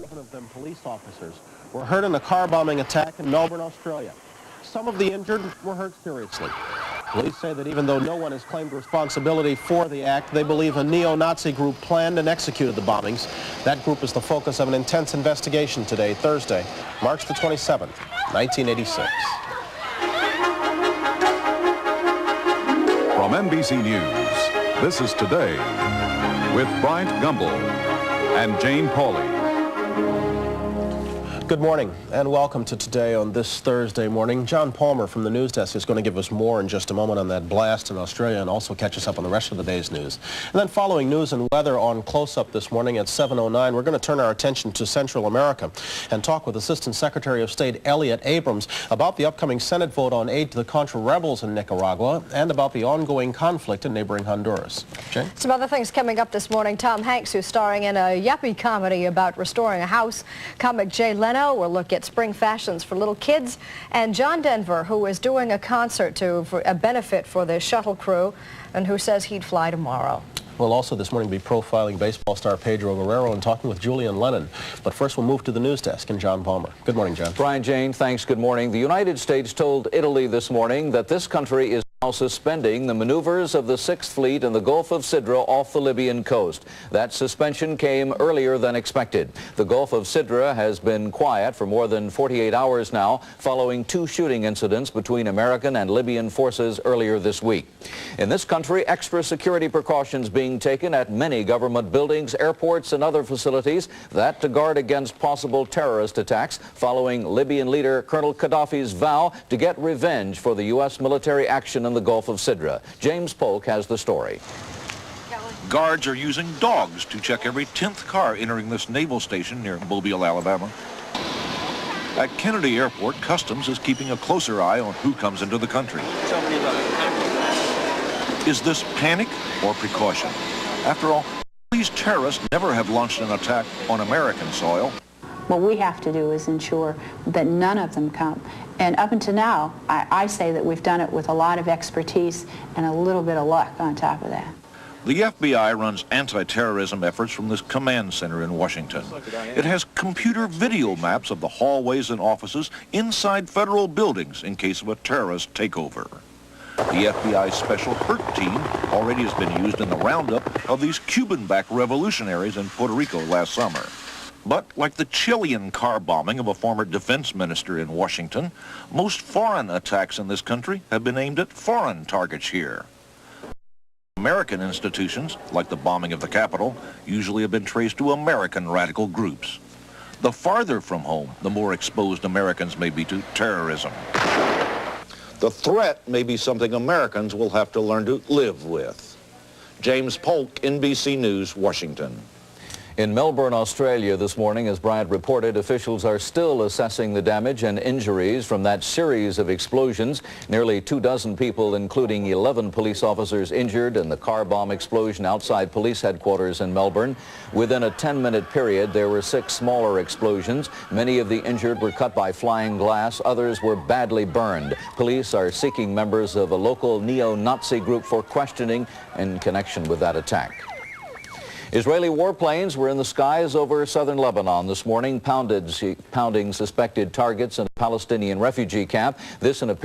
7 of them police officers, were hurt in a car bombing attack in Melbourne, Australia. Some of the injured were hurt seriously. Police say that even though no one has claimed responsibility for the act, they believe a neo-Nazi group planned and executed the bombings. That group is the focus of an intense investigation today, Thursday, March the 27th, 1986. From NBC News, this is Today with Bryant Gumbel and Jane Pauley. Good morning and welcome to Today on this Thursday morning. John Palmer from the news desk is going to give us more in just a moment on that blast in Australia and also catch us up on the rest of the day's news. And then following news and weather on Close-Up this morning at 7:09, we're going to turn our attention to Central America and talk with Assistant Secretary of State Elliott Abrams about the upcoming Senate vote on aid to the Contra rebels in Nicaragua and about the ongoing conflict in neighboring Honduras. Jane? Some other things coming up this morning. Tom Hanks, who's starring in a yuppie comedy about restoring a house. Comic Jay Leno will look at spring fashions for little kids, and John Denver, who is doing a concert for a benefit for the shuttle crew and who says he'd fly tomorrow. We'll also this morning be profiling baseball star Pedro Guerrero and talking with Julian Lennon. But first we'll move to the news desk and John Palmer. Good morning, John. Brian, Jane, thanks. Good morning. The United States told Italy this morning that this country is now suspending the maneuvers of the 6th Fleet in the Gulf of Sidra off the Libyan coast. That suspension came earlier than expected. The Gulf of Sidra has been quiet for more than 48 hours now, following 2 shooting incidents between American and Libyan forces earlier this week. In this country, extra security precautions being taken at many government buildings, airports, and other facilities, that to guard against possible terrorist attacks following Libyan leader Colonel Gaddafi's vow to get revenge for the U.S. military action in the Gulf of Sidra. James Polk has the story. Guards are using dogs to check every 10th car entering this naval station near Mobile, Alabama. At Kennedy Airport, Customs is keeping a closer eye on who comes into the country. Is this panic or precaution? After all, these terrorists never have launched an attack on American soil. What we have to do is ensure that none of them come. And up until now, I say that we've done it with a lot of expertise and a little bit of luck on top of that. The FBI runs anti-terrorism efforts from this command center in Washington. It has computer video maps of the hallways and offices inside federal buildings in case of a terrorist takeover. The FBI's Special Hurt Team already has been used in the roundup of these Cuban-backed revolutionaries in Puerto Rico last summer. But like the Chilean car bombing of a former defense minister in Washington, most foreign attacks in this country have been aimed at foreign targets here. American institutions, like the bombing of the Capitol, usually have been traced to American radical groups. The farther from home, the more exposed Americans may be to terrorism. The threat may be something Americans will have to learn to live with. James Polk, NBC News, Washington. In Melbourne, Australia this morning, as Bryant reported, officials are still assessing the damage and injuries from that series of explosions. Nearly 24 people, including 11 police officers, injured in the car bomb explosion outside police headquarters in Melbourne. Within a 10-minute period, there were 6 smaller explosions. Many of the injured were cut by flying glass. Others were badly burned. Police are seeking members of a local neo-Nazi group for questioning in connection with that attack. Israeli warplanes were in the skies over southern Lebanon this morning, pounding suspected targets in a Palestinian refugee camp. This in a